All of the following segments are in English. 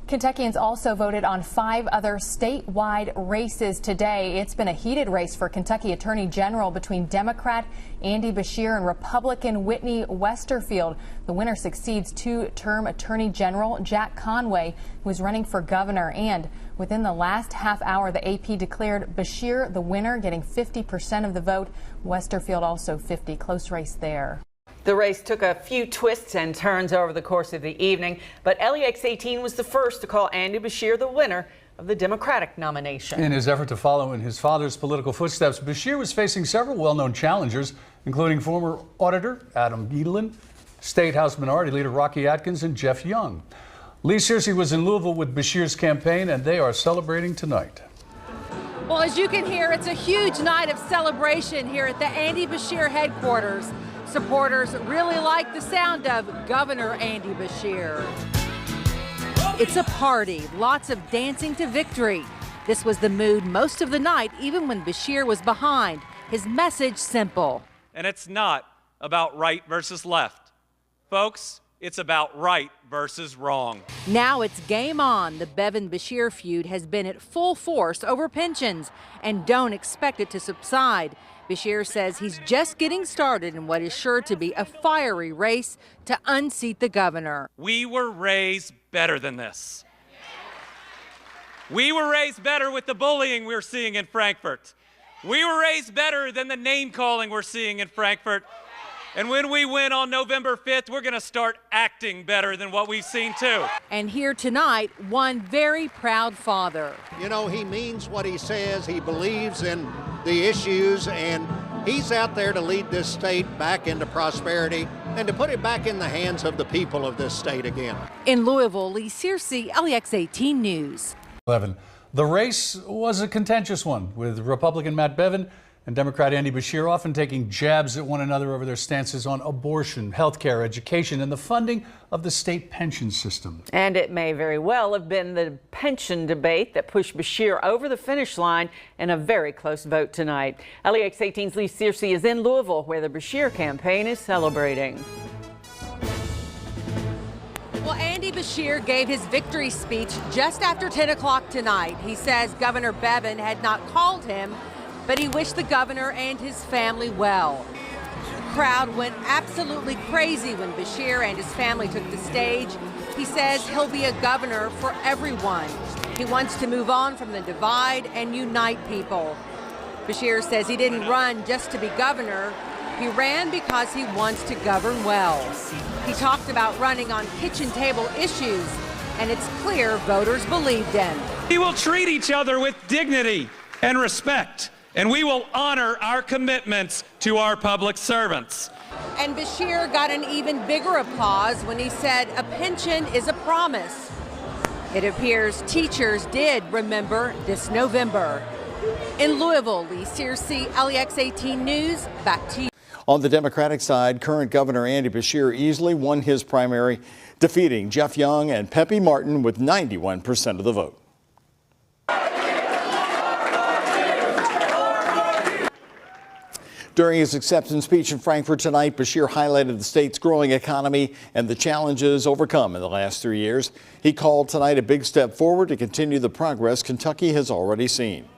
Kentuckians also voted on 5 other statewide races today. It's been a heated race for Kentucky Attorney General between Democrat Andy Beshear and Republican Whitney Westerfield. The winner succeeds 2-term Attorney General Jack Conway, who is running for governor. And within the last half hour, the AP declared Beshear the winner, getting 50% of the vote. Westerfield also 50. Close race there. The race took a few twists and turns over the course of the evening, but LEX 18 was the first to call Andy Beshear the winner of the Democratic nomination. In his effort to follow in his father's political footsteps, Beshear was facing several well-known challengers, including former Auditor Adam Giedlin, State House Minority Leader Rocky Atkins, and Jeff Young. Lee Searcy was in Louisville with Beshear's campaign, and they are celebrating tonight. Well, as you can hear, it's a huge night of celebration here at the Andy Beshear headquarters. Supporters really like the sound of Governor Andy Beshear. It's a party, lots of dancing to victory. This was the mood most of the night, even when Beshear was behind. His message simple. And it's not about right versus left. Folks, it's about right versus wrong. Now it's game on. The Bevin-Beshear feud has been at full force over pensions, and don't expect it to subside. Beshear says he's just getting started in what is sure to be a fiery race to unseat the governor. We were raised better than this. We were raised better with the bullying we're seeing in Frankfort. We were raised better than the name-calling we're seeing in Frankfort. And when we win on November 5th, we're going to start acting better than what we've seen too. And here tonight, one very proud father. You know, he means what he says. He believes in the issues, and he's out there to lead this state back into prosperity and to put it back in the hands of the people of this state again. In Louisville, Lee Searcy, LEX 18 News. 11. The race was a contentious one, with Republican Matt Bevin and Democrat Andy Beshear often taking jabs at one another over their stances on abortion, health care, education, and the funding of the state pension system. And it may very well have been the pension debate that pushed Beshear over the finish line in a very close vote tonight. LEX 18's Lee Searcy is in Louisville, where the Beshear campaign is celebrating. Well, Andy Beshear gave his victory speech just after 10 o'clock tonight. He says Governor Bevin had not called him, but he wished the governor and his family well. The crowd went absolutely crazy when Beshear and his family took the stage. He says he'll be a governor for everyone. He wants to move on from the divide and unite people. Beshear says he didn't run just to be governor. He ran because he wants to govern well. He talked about running on kitchen table issues, and it's clear voters believed him. We will treat each other with dignity and respect, and we will honor our commitments to our public servants. And Beshear got an even bigger applause when he said a pension is a promise. It appears teachers did remember this November. In Louisville, Lee Searcy, LEX 18 News, back to you. On the Democratic side, current Governor Andy Beshear easily won his primary, defeating Jeff Young and Pepe Martin with 91% of the vote. During his acceptance speech in Frankfort tonight, Beshear highlighted the state's growing economy and the challenges overcome in the last 3 years. He called tonight a big step forward to continue the progress Kentucky has already seen.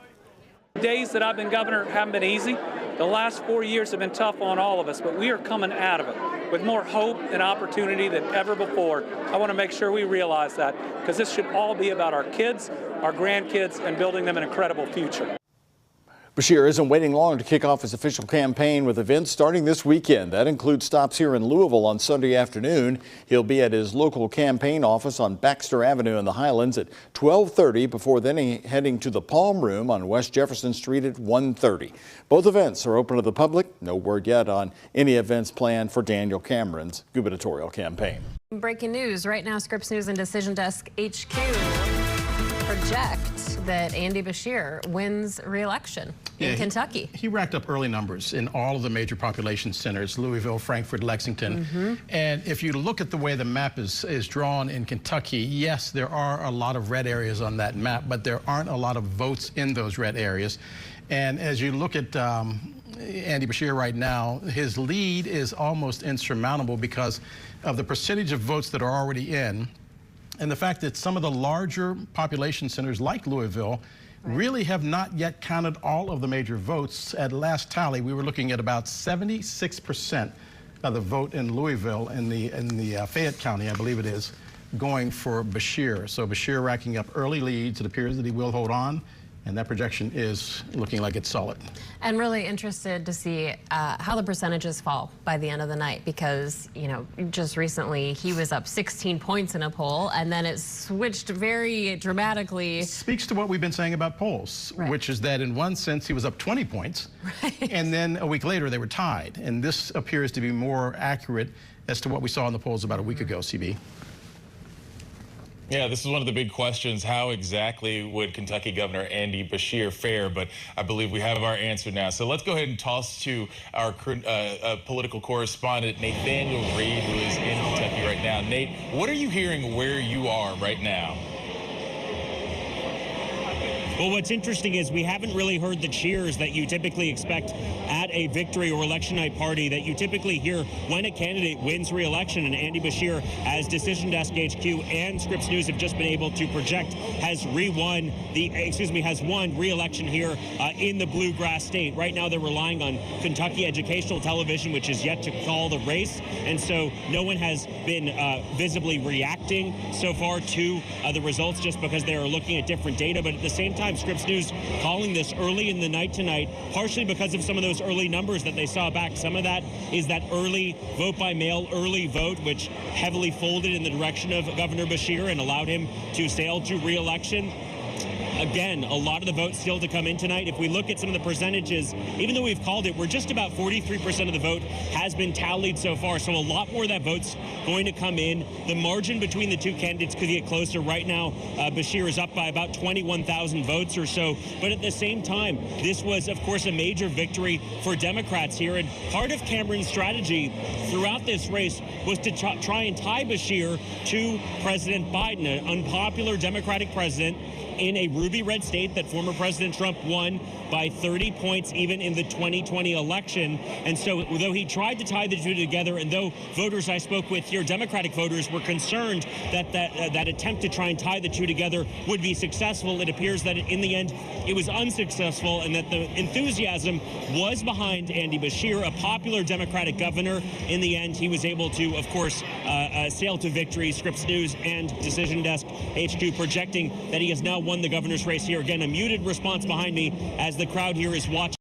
The days that I've been governor haven't been easy. The last 4 years have been tough on all of us, but we are coming out of it with more hope and opportunity than ever before. I want to make sure we realize that, because this should all be about our kids, our grandkids, and building them an incredible future. Beshear isn't waiting long to kick off his official campaign with events starting this weekend. That includes stops here in Louisville on Sunday afternoon. He'll be at his local campaign office on Baxter Avenue in the Highlands at 12:30 before then heading to the Palm Room on West Jefferson Street at 1:30. Both events are open to the public. No word yet on any events planned for Daniel Cameron's gubernatorial campaign. Breaking news right now, Scripps News and Decision Desk HQ project that Andy Beshear wins re-election in Kentucky. He racked up early numbers in all of the major population centers, Louisville, Frankfort, Lexington. And if you look at the way the map is drawn in Kentucky, yes, there are a lot of red areas on that map, but there aren't a lot of votes in those red areas. And as you look at Andy Beshear right now, his lead is almost insurmountable because of the percentage of votes that are already in. and the fact that some of the larger population centers like Louisville really have not yet counted all of the major votes. At last tally, we were looking at about 76% of the vote in Louisville, in the Fayette County, I believe it is, going for Beshear. So Beshear racking up early leads. It appears that he will hold on, and that projection is looking like it's solid. And really interested to see how the percentages fall by the end of the night, because, you know, just recently he was up 16 points in a poll, and then it switched very dramatically. Speaks to what we've been saying about polls, which is that in one sense he was up 20 points, and then a week later they were tied. And this appears to be more accurate as to what we saw in the polls about a week ago, CB. Yeah, this is one of the big questions. How exactly would Kentucky Governor Andy Beshear fare? But I believe we have our answer now. So let's go ahead and toss to our political correspondent, Nathaniel Reed, who is in Kentucky right now. Nate, what are you hearing where you are right now? Well, what's interesting is we haven't really heard the cheers that you typically expect at a victory or election night party that you typically hear when a candidate wins re-election. And Andy Beshear, as Decision Desk HQ and Scripps News have just been able to project, has won re-election here in the Bluegrass State. Right now, they're relying on Kentucky Educational Television, which is yet to call the race, and so no one has been visibly reacting so far to the results, just because they are looking at different data. But at the same time, Scripps News calling this early in the night tonight, partially because of some of those early numbers that they saw back. Some of that is that early vote by mail, early vote, which heavily folded in the direction of Governor Beshear and allowed him to sail to re-election. Again, a lot of the votes still to come in tonight. If we look at some of the percentages, even though we've called it, we're just about 43% of the vote has been tallied so far. So a lot more of that vote's going to come in. The margin between the two candidates could get closer. Right now, Beshear is up by about 21,000 votes or so. But at the same time, this was, of course, a major victory for Democrats here. And part of Cameron's strategy throughout this race was to try and tie Beshear to President Biden, an unpopular Democratic president in a ruby red state that former President Trump won by 30 points even in the 2020 election. And so though he tried to tie the two together, and though voters I spoke with here, Democratic voters, were concerned that that attempt to try and tie the two together would be successful, it appears that in the end it was unsuccessful, and that the enthusiasm was behind Andy Beshear, a popular Democratic governor. In the end, he was able to, of course, sail to victory. Scripps News and Decision Desk HQ projecting that he has now won the governor's race here. Again, a muted response behind me as the crowd here is watching.